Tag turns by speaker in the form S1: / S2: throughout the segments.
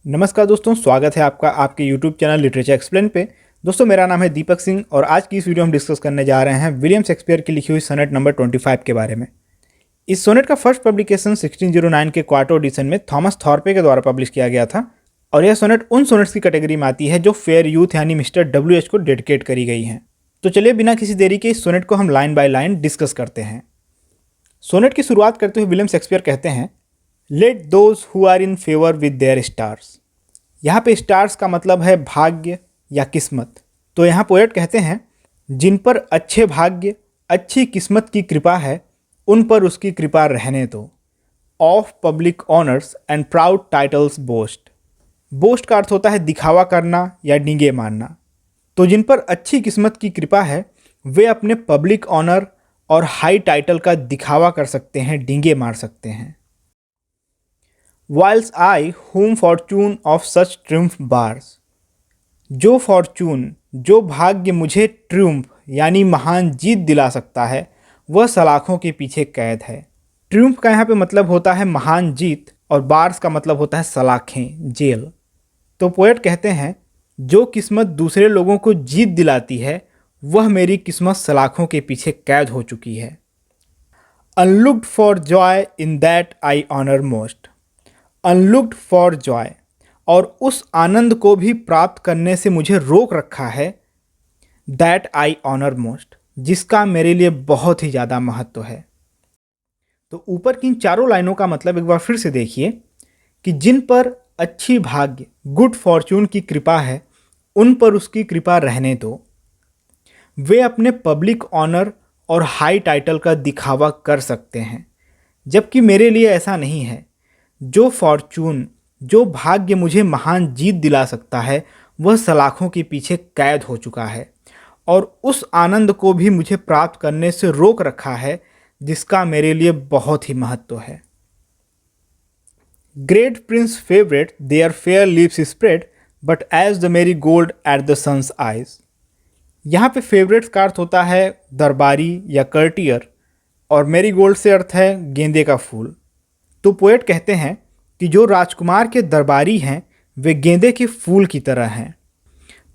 S1: नमस्कार दोस्तों, स्वागत है आपका आपके यूट्यूब चैनल लिटरेचर एक्सप्लेन पे। दोस्तों, मेरा नाम है दीपक सिंह और आज की इस वीडियो में डिस्कस करने जा रहे हैं विलियम शेक्सपियर की लिखी हुई सोनेट नंबर 25 के बारे में। इस सोनेट का फर्स्ट पब्लिकेशन 1609 के क्वार्टो एडिशन में थॉमस थॉर्पे के द्वारा पब्लिश किया गया था और यह सोनेट उन सोनेट्स की कैटेगरी में आती है जो फेयर यूथ यानी मिस्टर WH को डेडिकेट करी गई हैं। तो चलिए बिना किसी देरी के इस सोनेट को हम लाइन बाय लाइन डिस्कस करते हैं। सोनेट की शुरुआत करते हुए विलियम शेक्सपियर कहते हैं, let those who are in favour with their stars. यहाँ पे स्टार्स का मतलब है भाग्य या किस्मत। तो यहाँ पोएट कहते हैं, जिन पर अच्छे भाग्य अच्छी किस्मत की कृपा है उन पर उसकी कृपा रहने दो। Of public honours and proud titles boast. Boast का अर्थ होता है दिखावा करना या डींगे मारना। तो जिन पर अच्छी किस्मत की कृपा है वे अपने पब्लिक ऑनर और हाई टाइटल का दिखावा कर सकते हैं, डींगे मार सकते हैं। Whilst I whom fortune of such triumph bars। जो फॉर्चून जो भाग्य मुझे ट्रियम्फ यानी महान जीत दिला सकता है वह सलाखों के पीछे कैद है। ट्रियम्फ का यहाँ पे मतलब होता है महान जीत और बार्स का मतलब होता है सलाखें, जेल। तो पोएट कहते हैं, जो किस्मत दूसरे लोगों को जीत दिलाती है वह मेरी किस्मत सलाखों के पीछे कैद हो चुकी है। Unlooked for joy in that I honour most. Unlooked for joy, और उस आनंद को भी प्राप्त करने से मुझे रोक रखा है, दैट आई ऑनर मोस्ट, जिसका मेरे लिए बहुत ही ज़्यादा महत्व है। तो ऊपर की इन चारों लाइनों का मतलब एक बार फिर से देखिए कि जिन पर अच्छी भाग्य गुड फॉर्चून की कृपा है उन पर उसकी कृपा रहने दो। वे अपने पब्लिक ऑनर और हाई टाइटल का दिखावा कर सकते हैं, जबकि मेरे लिए ऐसा नहीं है। जो फॉर्चून जो भाग्य मुझे महान जीत दिला सकता है वह सलाखों के पीछे कैद हो चुका है और उस आनंद को भी मुझे प्राप्त करने से रोक रखा है जिसका मेरे लिए बहुत ही महत्व है। Great prince favourite their fair lips spread but as the marigold at the sun's eyes. यहाँ पे फेवरेट्स का अर्थ होता है दरबारी या कर्टियर और मेरी गोल्ड से अर्थ है गेंदे का फूल। तो पोएट कहते हैं कि जो राजकुमार के दरबारी हैं वे गेंदे के फूल की तरह हैं।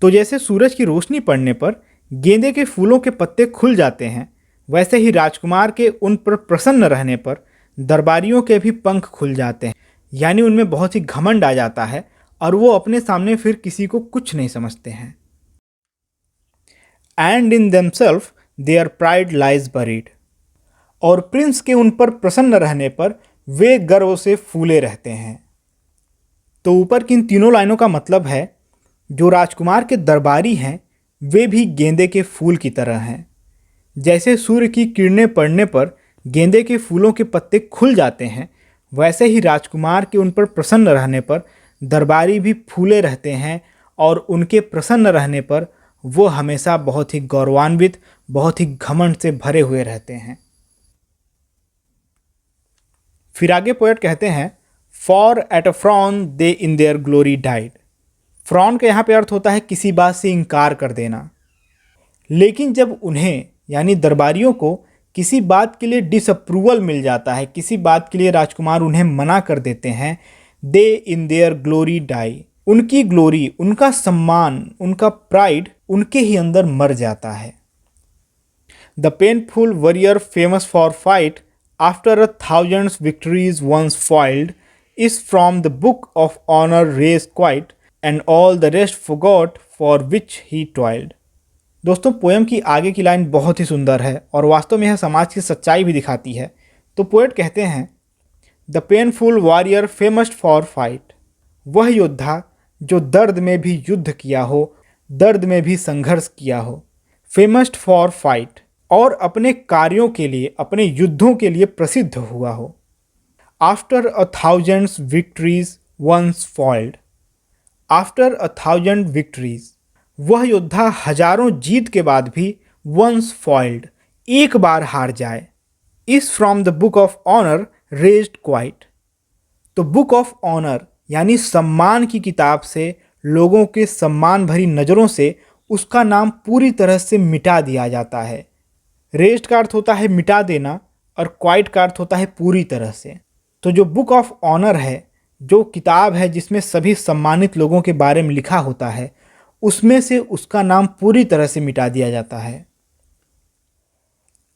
S1: तो जैसे सूरज की रोशनी पड़ने पर गेंदे के फूलों के पत्ते खुल जाते हैं, वैसे ही राजकुमार के उन पर प्रसन्न रहने पर दरबारियों के भी पंख खुल जाते हैं, यानी उनमें बहुत ही घमंड आ जाता है और वो अपने सामने फिर किसी को कुछ नहीं समझते हैं। And in themself their pride lies buried. और प्रिंस के उन पर प्रसन्न रहने पर वे गर्व से फूले रहते हैं। तो ऊपर की इन तीनों लाइनों का मतलब है, जो राजकुमार के दरबारी हैं वे भी गेंदे के फूल की तरह हैं। जैसे सूर्य की किरणें पड़ने पर गेंदे के फूलों के पत्ते खुल जाते हैं, वैसे ही राजकुमार के उन पर प्रसन्न रहने पर दरबारी भी फूले रहते हैं और उनके प्रसन्न रहने पर वो हमेशा बहुत ही गौरवान्वित, बहुत ही घमंड से भरे हुए रहते हैं। फिर आगे पोएट कहते हैं, for at a frown they in their glory died. Frown का यहाँ पे अर्थ होता है किसी बात से इनकार कर देना। लेकिन जब उन्हें यानी दरबारियों को किसी बात के लिए डिसअप्रूवल मिल जाता है, किसी बात के लिए राजकुमार उन्हें मना कर देते हैं, दे इन देयर ग्लोरी डाई, उनकी ग्लोरी, उनका सम्मान, उनका प्राइड उनके ही अंदर मर जाता है। The painful warrior famous for fight after 1,000 victories once foiled is from the book of honor raised quite and all the rest forgot for which he toiled। दोस्तों, पोएम की आगे की लाइन बहुत ही सुंदर है और वास्तव में यह समाज की सच्चाई भी दिखाती है। तो पोएट कहते हैं, the painful warrior famous for fight. वह योद्धा जो दर्द में भी युद्ध किया हो, दर्द में भी संघर्ष किया हो, फेमस फॉर फाइट, और अपने कार्यों के लिए, अपने युद्धों के लिए प्रसिद्ध हुआ हो। After 1,000 victories once foiled. After 1,000 victories, वह योद्धा हजारों जीत के बाद भी वंस फॉल्ड, एक बार हार जाए, is from the book of honour razed quite. तो बुक ऑफ ऑनर यानी सम्मान की किताब से, लोगों के सम्मान भरी नज़रों से उसका नाम पूरी तरह से मिटा दिया जाता है। रेस्ट का अर्थ होता है मिटा देना और क्वाइट का अर्थ होता है पूरी तरह से। तो जो बुक ऑफ ऑनर है जो किताब है जिसमें सभी सम्मानित लोगों के बारे में लिखा होता है, उसमें से उसका नाम पूरी तरह से मिटा दिया जाता है।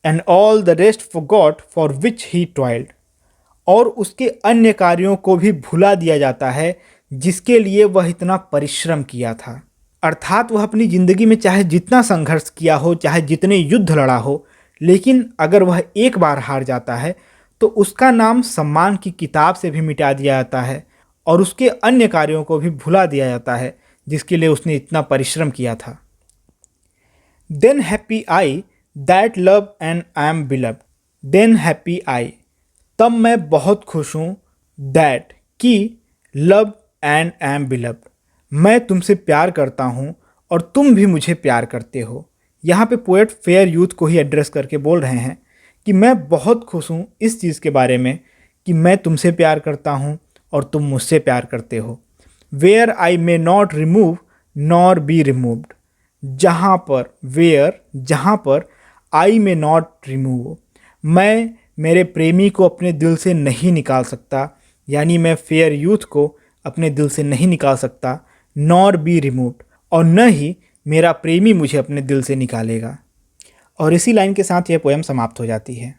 S1: And all the rest forgot for which he toiled, और उसके अन्य कार्यों को भी भुला दिया जाता है जिसके लिए वह इतना परिश्रम किया था। अर्थात वह अपनी ज़िंदगी में चाहे जितना संघर्ष किया हो, चाहे जितने युद्ध लड़ा हो, लेकिन अगर वह एक बार हार जाता है तो उसका नाम सम्मान की किताब से भी मिटा दिया जाता है और उसके अन्य कार्यों को भी भुला दिया जाता है जिसके लिए उसने इतना परिश्रम किया था। Than happy I that love and I am beloved, than happy I, तब मैं बहुत खुश हूँ, दैट कि love and I am beloved, मैं तुमसे प्यार करता हूँ और तुम भी मुझे प्यार करते हो। यहाँ पे पोएट फेयर यूथ को ही एड्रेस करके बोल रहे हैं कि मैं बहुत खुश हूँ इस चीज़ के बारे में कि मैं तुमसे प्यार करता हूँ और तुम मुझसे प्यार करते हो। Where I may not remove nor be removed, जहाँ पर वेयर, जहाँ पर आई मे नॉट रिमूव, मैं मेरे प्रेमी को अपने दिल से नहीं निकाल सकता, यानी मैं फेयर यूथ को अपने दिल से नहीं निकाल सकता, नॉर बी रिमूव्ड, और न ही मेरा प्रेमी मुझे अपने दिल से निकालेगा। और इसी लाइन के साथ यह पोएम समाप्त हो जाती है।